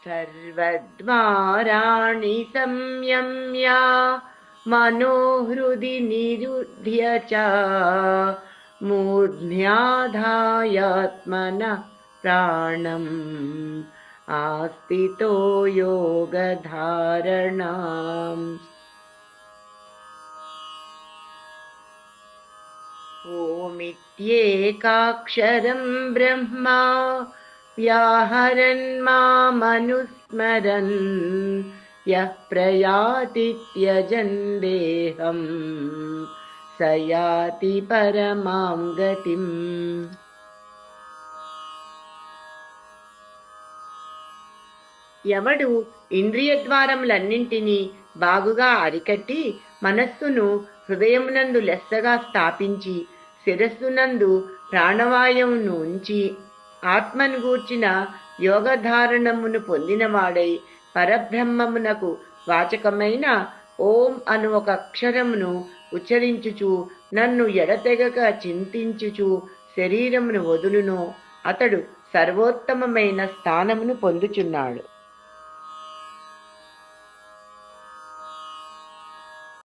सर्वद्वाराणि संयम्य मनोहृदि निरुध्य च मूर्ध्याधायात्मनः प्राणम् आस्थितो योगधारणाम्। ओमित्येकाक्षरं ब्रह्मा व्याहरन् मामनुस्मरन् यः प्रयाति त्यजन् देहं स याति परमां गतिम्। ఎవడు ఇంద్రియద్వారములన్నింటినీ బాగుగా అరికట్టి మనస్సును హృదయమునందు లెస్సగా స్థాపించి శిరస్సునందు ప్రాణవాయువును ఉంచి ఆత్మను గూర్చిన యోగధారణమును పొందినవాడై పరబ్రహ్మమునకు వాచకమైన ఓం అను ఒక అక్షరమును ఉచ్చరించుచు నన్ను ఎడతెగక చింతించుచు శరీరమును వదులునో అతడు సర్వోత్తమమైన స్థానమును పొందుచున్నాడు.